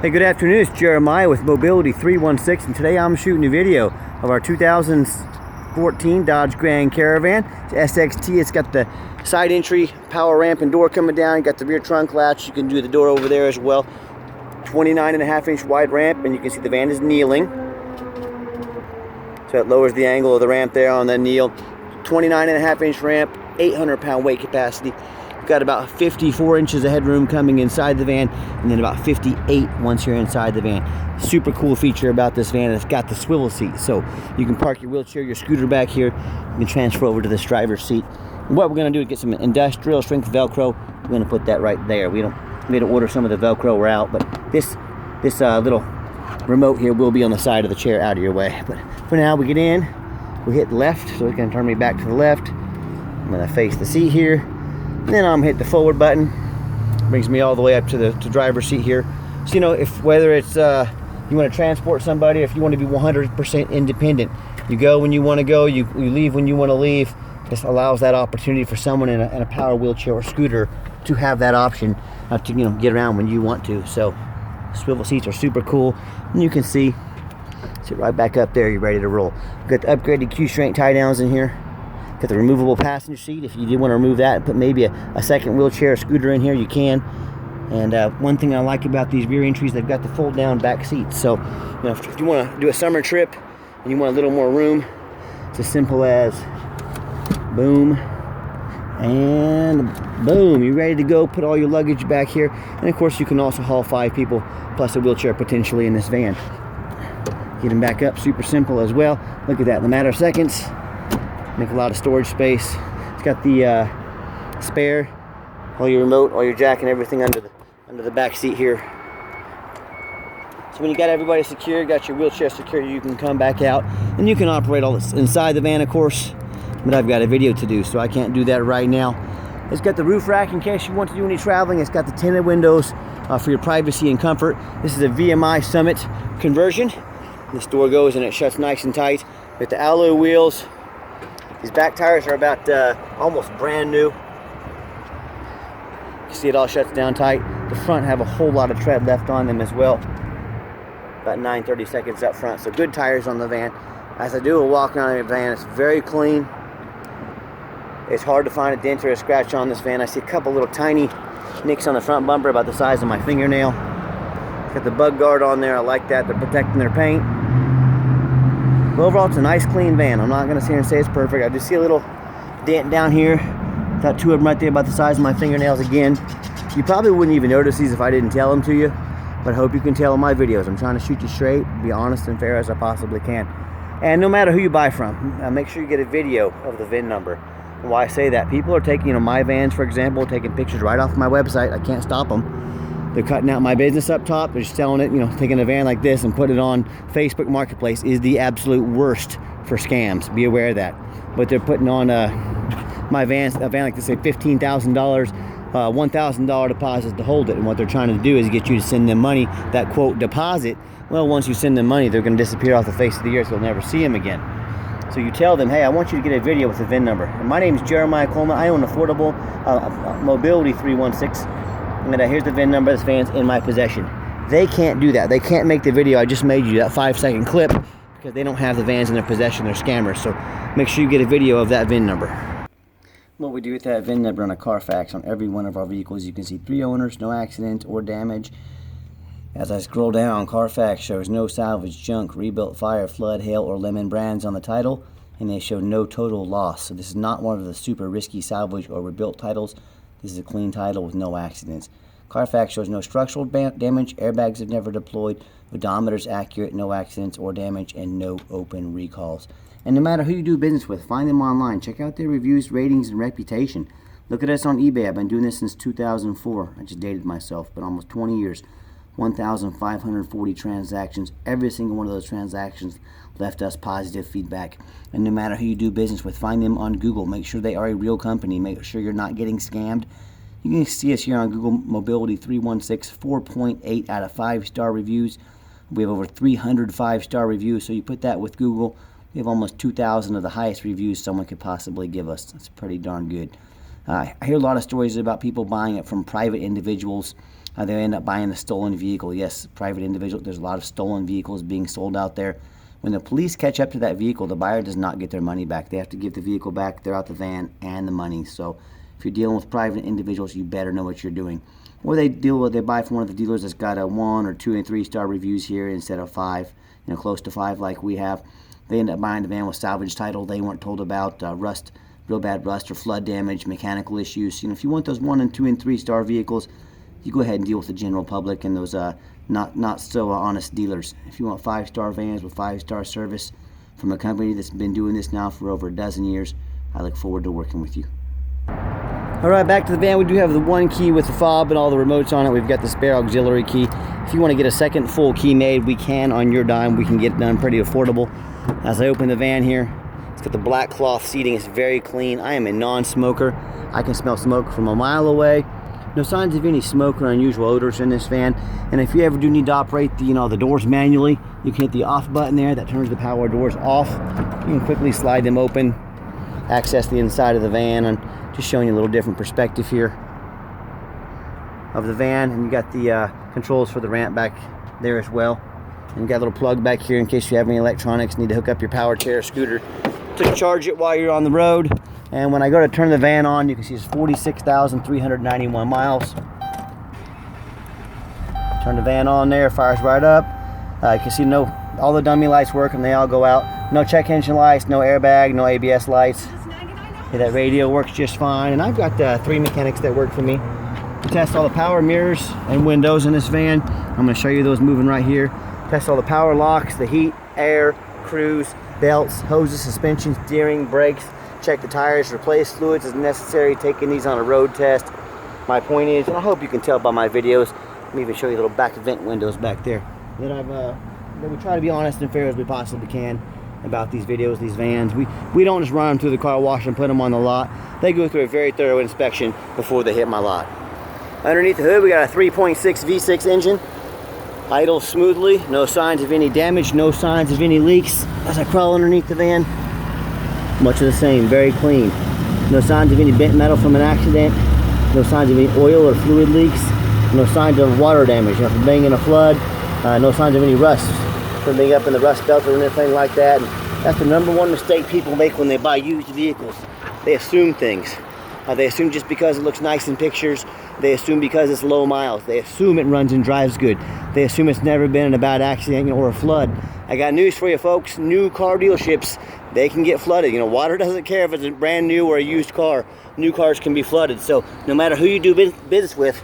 Hey, good afternoon. It's Jeremiah with Mobility 316, and today I'm shooting a video of our 2014 Dodge Grand Caravan. It's SXT. It's got the side entry, power ramp and door coming down. You got the rear trunk latch. You can do the door over there as well. 29.5-inch wide ramp, and you can see the van is kneeling. So it lowers the angle of the ramp there on the kneel. 29.5-inch ramp, 800-pound weight capacity. Got about 54 inches of headroom coming inside the van, and then about 58 once you're inside the van. Super cool feature about this van, it's got the swivel seat, so you can park your wheelchair, your scooter back here, you can transfer over to this driver's seat. And what we're going to do is get some industrial strength Velcro. We're going to put that right there. We had to order some of the Velcro, we're out, but this little remote here will be on the side of the chair, out of your way. But for now, we get in, we hit left, so it's going to turn me back to the left. I'm going to face the seat here. Then I'm hit the forward button, brings me all the way up to the driver's seat here. So you know, whether it's you want to transport somebody, if you want to be 100% independent, you go when you want to go, you leave when you want to leave. This allows that opportunity for someone in a power wheelchair or scooter to have that option to get around when you want to. So swivel seats are super cool, and you can sit right back up there. You're ready to roll. Got the upgraded Q-Strength tie downs in here. Got the removable passenger seat. If you did want to remove that and put maybe a second wheelchair or scooter in here, you can. And one thing I like about these rear entries, they've got the fold down back seats. So if you want to do a summer trip and you want a little more room, it's as simple as boom and boom. You're ready to go. Put all your luggage back here. And of course, you can also haul 5 people plus a wheelchair potentially in this van. Get them back up, super simple as well. Look at that, in a matter of seconds. Make a lot of storage space. It's got the spare, all your remote, all your jack and everything under the back seat here. So when you got everybody secure, got your wheelchair secure, you can come back out and you can operate all this inside the van, of course. But I've got a video to do, so I can't do that right now. It's got the roof rack in case you want to do any traveling. It's got the tinted windows for your privacy and comfort. This is a VMI Summit conversion. This door goes and it shuts nice and tight. With the alloy wheels. These back tires are about almost brand new. You see it all shuts down tight. The front have a whole lot of tread left on them as well. About 9/30 seconds up front. So good tires on the van. As I do a walk around the van, it's very clean. It's hard to find a dent or a scratch on this van. I see a couple little tiny nicks on the front bumper about the size of my fingernail. Got the bug guard on there. I like that. They're protecting their paint. But overall, it's a nice, clean van. I'm not going to sit here and say it's perfect. I just see a little dent down here. Got 2 of them right there about the size of my fingernails again. You probably wouldn't even notice these if I didn't tell them to you. But I hope you can tell in my videos. I'm trying to shoot you straight, be honest and fair as I possibly can. And no matter who you buy from, make sure you get a video of the VIN number. And why I say that, people are taking, my vans, for example, taking pictures right off my website. I can't stop them. They're cutting out my business up top. They're just selling it, taking a van like this and putting it on Facebook Marketplace is the absolute worst for scams. Be aware of that. But they're putting on my van, a van like this, say $15,000, $1,000 deposit to hold it. And what they're trying to do is get you to send them money, that quote deposit. Well, once you send them money, they're going to disappear off the face of the earth. You'll never see them again. So you tell them, hey, I want you to get a video with the VIN number. And my name is Jeremiah Coleman. I own Affordable Mobility 316. And here's the VIN number. This van's in my possession. They can't do that. They can't make the video I just made you, that 5-second clip, because they don't have the vans in their possession. They're scammers. So make sure you get a video of that VIN number. What we do with that VIN number on a Carfax on every one of our vehicles, you can see 3 owners, no accident or damage. As I scroll down, Carfax shows no salvage, junk, rebuilt, fire, flood, hail, or lemon brands on the title, and they show no total loss. So this is not one of the super risky salvage or rebuilt titles. This is a clean title with no accidents. Carfax shows no structural damage, airbags have never deployed, odometer's accurate, no accidents or damage, and no open recalls. And no matter who you do business with, find them online. Check out their reviews, ratings, and reputation. Look at us on eBay. I've been doing this since 2004. I just dated myself, but almost 20 years. 1,540 transactions. Every single one of those transactions left us positive feedback. And no matter who you do business with, find them on Google. Make sure they are a real company. Make sure you're not getting scammed. You can see us here on Google Mobility 316, 4.8 out of 5-star reviews. We have over 300 5-star reviews, so you put that with Google, we have almost 2,000 of the highest reviews someone could possibly give us. That's pretty darn good. I hear a lot of stories about people buying it from private individuals they end up buying a stolen vehicle. Yes, private individual, there's a lot of stolen vehicles being sold out there. When the police catch up to that vehicle, the buyer does not get their money back. They have to give the vehicle back, they're out the van, and the money. So if you're dealing with private individuals, you better know what you're doing. Or they buy from one of the dealers that's got a 1 or 2 and 3 star reviews here instead of 5, close to 5 like we have. They end up buying the van with salvage title they weren't told about, rust, real bad rust or flood damage, mechanical issues. If you want those 1 and 2 and 3 star vehicles, you go ahead and deal with the general public and those not so honest dealers. If you want 5-star vans with 5-star service from a company that's been doing this now for over a dozen years, I look forward to working with you. All right, back to the van. We do have the 1 key with the fob and all the remotes on it. We've got the spare auxiliary key. If you want to get a second full key made, we can on your dime. We can get it done pretty affordable. As I open the van here, it's got the black cloth seating. It's very clean. I am a non-smoker. I can smell smoke from a mile away. No signs of any smoke or unusual odors in this van. And if you ever do need to operate the doors manually, you can hit the off button there. That turns the power doors off. You can quickly slide them open, access the inside of the van, and just showing you a little different perspective here of the van. And you got the controls for the ramp back there as well. And you got a little plug back here in case you have any electronics, need to hook up your power chair or scooter to charge it while you're on the road. And when I go to turn the van on, you can see it's 46,391 miles. Turn the van on there, fires right up. You can see all the dummy lights work and they all go out. No check engine lights, no airbag, no ABS lights. That radio works just fine, and I've got 3 mechanics that work for me to test all the power mirrors and windows in this van. I'm going to show you those moving right here. Test all the power locks, the heat, air, cruise, belts, hoses, suspension, steering, brakes. Check the tires, replace fluids as necessary. Taking these on a road test. My point is, and I hope you can tell by my videos, let me even show you little back vent windows back there, that we try to be honest and fair as we possibly can about these videos, these vans. We don't just run them through the car wash and put them on the lot. They go through a very thorough inspection before they hit my lot. Underneath the hood, we got a 3.6 V6 engine. Idles smoothly, no signs of any damage, no signs of any leaks. As I crawl underneath the van, much of the same, very clean. No signs of any bent metal from an accident, no signs of any oil or fluid leaks, no signs of water damage, from being in a flood, no signs of any rust from being up in the rust belt or anything like that. And that's the #1 mistake people make when they buy used vehicles. They assume things. They assume just because it looks nice in pictures, they assume because it's low miles, they assume it runs and drives good, they assume it's never been in a bad accident or a flood. I got news for you folks, new car dealerships, they can get flooded. Water doesn't care if it's a brand new or a used car. New cars can be flooded. So no matter who you do business with,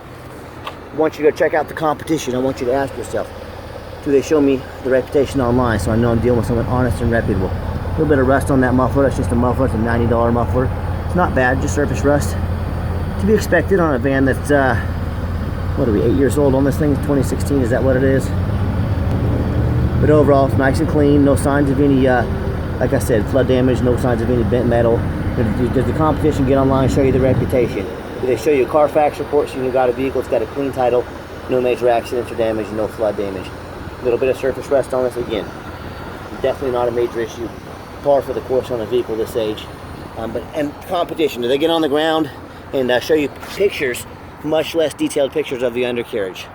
I want you to check out the competition. I want you to ask yourself, do they show me the reputation online so I know I'm dealing with someone honest and reputable? A little bit of rust on that muffler. That's just a muffler. It's a $90 muffler. It's not bad, just surface rust. To be expected on a van that's, 8 years old on this thing? 2016, is that what it is? But overall, it's nice and clean. No signs of any, like I said, flood damage. No signs of any bent metal. Does the competition get online show you the reputation? Do they show you a Carfax report so you got a vehicle, it's got a clean title, no major accidents or damage, no flood damage? A little bit of surface rust on this, again, definitely not a major issue. Par for the course on a vehicle this age. And competition, do they get on the ground and show you pictures, much less detailed pictures of the undercarriage?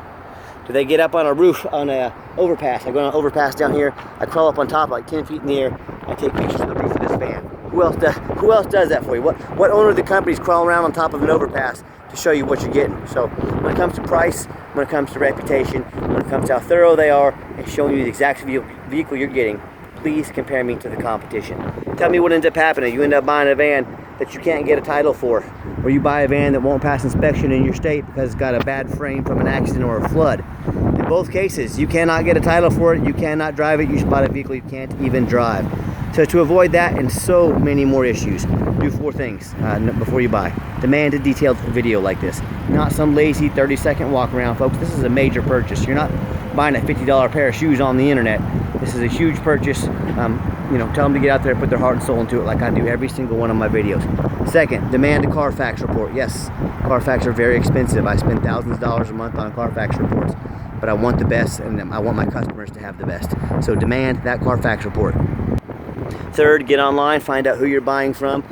Do they get up on a roof, on a overpass? I go on an overpass down here, I crawl up on top like 10 feet in the air, I take pictures of the roof of this van. Who else does that for you? What owner of the company is crawling around on top of an overpass to show you what you're getting? So when it comes to price, when it comes to reputation, when it comes to how thorough they are and showing you the exact vehicle you're getting, please compare me to the competition. Tell me what ends up happening. You end up buying a van that you can't get a title for, or you buy a van that won't pass inspection in your state because it's got a bad frame from an accident or a flood. In both cases, you cannot get a title for it, you cannot drive it, you should buy a vehicle you can't even drive. So to avoid that and so many more issues, do 4 things before you buy. Demand a detailed video like this. Not some lazy 30-second walk around, folks. This is a major purchase. You're not buying a $50 pair of shoes on the internet. This is a huge purchase. Tell them to get out there and put their heart and soul into it like I do every single one of my videos. Second, demand a Carfax report. Yes, Carfax are very expensive. I spend thousands of dollars a month on Carfax reports, but I want the best and I want my customers to have the best. So demand that Carfax report. Third, get online, find out who you're buying from.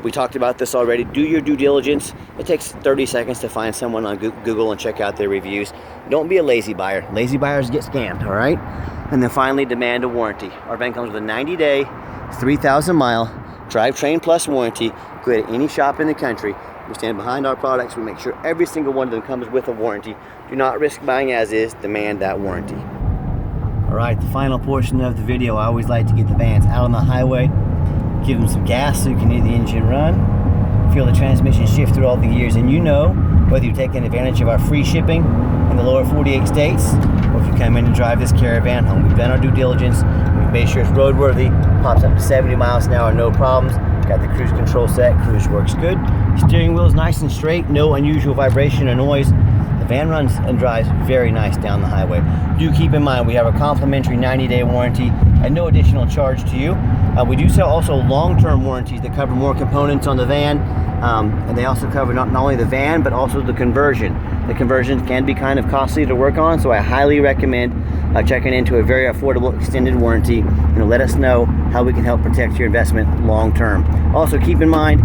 We talked about this already. Do your due diligence. It takes 30 seconds to find someone on Google and check out their reviews. Don't be a lazy buyer. Lazy buyers get scammed, all right? And then finally, demand a warranty. Our van comes with a 90-day, 3,000-mile drivetrain plus warranty. Go to any shop in the country. We stand behind our products. We make sure every single one of them comes with a warranty. Do not risk buying as is. Demand that warranty. All right, the final portion of the video, I always like to get the vans out on the highway, give them some gas so you can hear the engine run, feel the transmission shift through all the gears, and you know whether you're taking advantage of our free shipping in the lower 48 states, or if you come in and drive this Caravan home. We've done our due diligence. We've made sure it's roadworthy, pops up to 70 miles an hour, no problems. Got the cruise control set, cruise works good. Steering wheel is nice and straight, no unusual vibration or noise. The van runs and drives very nice down the highway. Do keep in mind we have a complimentary 90-day warranty at no additional charge to you. We do sell also long-term warranties that cover more components on the van, and they also cover not only the van but also the conversion. The conversion can be kind of costly to work on, so I highly recommend checking into a very affordable extended warranty. Let us know how we can help protect your investment long-term. Also keep in mind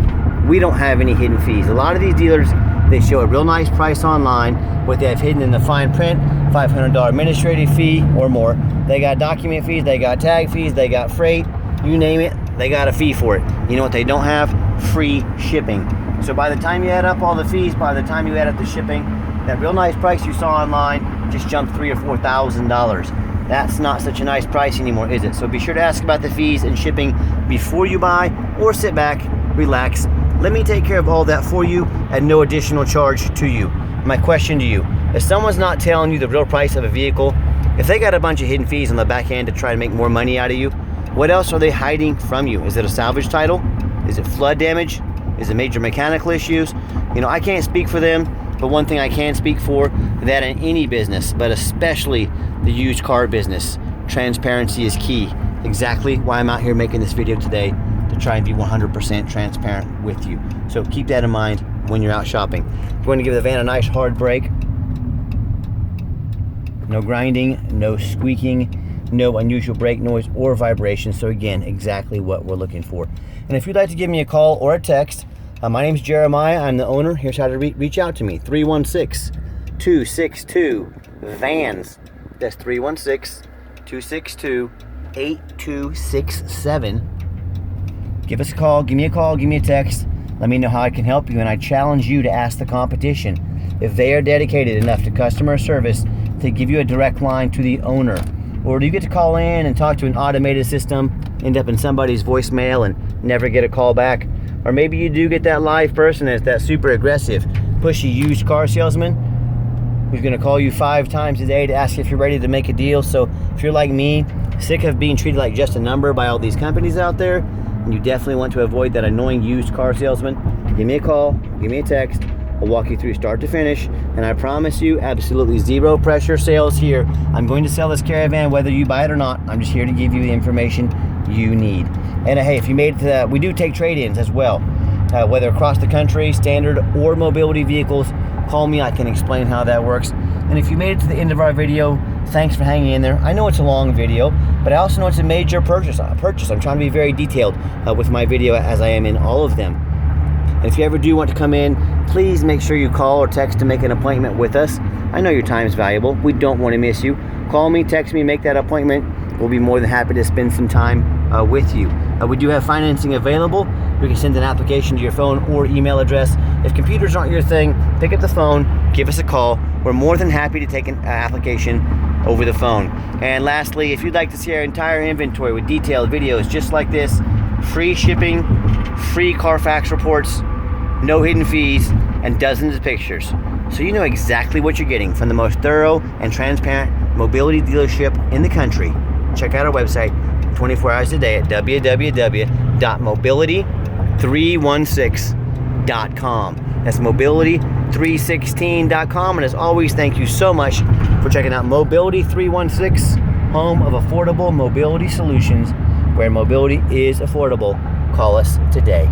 we don't have any hidden fees. A lot of these dealers, they show a real nice price online. What they have hidden in the fine print, $500 administrative fee or more. They got document fees, they got tag fees, they got freight, you name it, they got a fee for it. You know what they don't have? Free shipping. So by the time you add up all the fees, by the time you add up the shipping, that real nice price you saw online just jumped $3,000 or $4,000. That's not such a nice price anymore, is it? So be sure to ask about the fees and shipping before you buy, or sit back, relax. Let me take care of all that for you at no additional charge to you. My question to you, if someone's not telling you the real price of a vehicle, if they got a bunch of hidden fees on the back end to try to make more money out of you, what else are they hiding from you? Is it a salvage title? Is it flood damage? Is it major mechanical issues? I can't speak for them, but one thing I can speak for, that in any business, but especially the used car business, transparency is key. Exactly why I'm out here making this video today, to try and be 100% transparent with you. So keep that in mind when you're out shopping. You're going to give the van a nice hard brake. No grinding, no squeaking, no unusual brake noise or vibration. So again, exactly what we're looking for. And if you'd like to give me a call or a text, my name's Jeremiah. I'm the owner. Here's how to reach out to me. 316-262-VANS. That's 316-262-8267. Give us a call, give me a text. Let me know how I can help you, and I challenge you to ask the competition if they are dedicated enough to customer service to give you a direct line to the owner. Or do you get to call in and talk to an automated system, end up in somebody's voicemail and never get a call back? Or maybe you do get that live person that's that super aggressive, pushy used car salesman who's gonna call you 5 times a day to ask if you're ready to make a deal. So if you're like me, sick of being treated like just a number by all these companies out there, and you definitely want to avoid that annoying used car salesman, give me a call, give me a text. I'll walk you through start to finish, and I promise you absolutely zero pressure sales here. I'm going to sell this Caravan whether you buy it or not. I'm just here to give you the information you need. And hey, if you made it to that, we do take trade-ins as well, whether across the country, standard or mobility vehicles. Call me, I can explain how that works. And if you made it to the end of our video, thanks for hanging in there. I know it's a long video, but I also know it's a major purchase. I'm trying to be very detailed with my video, as I am in all of them. And if you ever do want to come in, please make sure you call or text to make an appointment with us. I know your time is valuable. We don't want to miss you. Call me, text me, make that appointment. We'll be more than happy to spend some time with you. We do have financing available. We can send an application to your phone or email address. If computers aren't your thing, pick up the phone, give us a call. We're more than happy to take an application over the phone. And lastly, if you'd like to see our entire inventory with detailed videos just like this, free shipping, free Carfax reports, no hidden fees, and dozens of pictures, so you know exactly what you're getting from the most thorough and transparent mobility dealership in the country, check out our website 24 hours a day at www.mobility316.com. That's mobility316.com. And as always, thank you so much for checking out Mobility 316, home of affordable mobility solutions, where mobility is affordable. Call us today.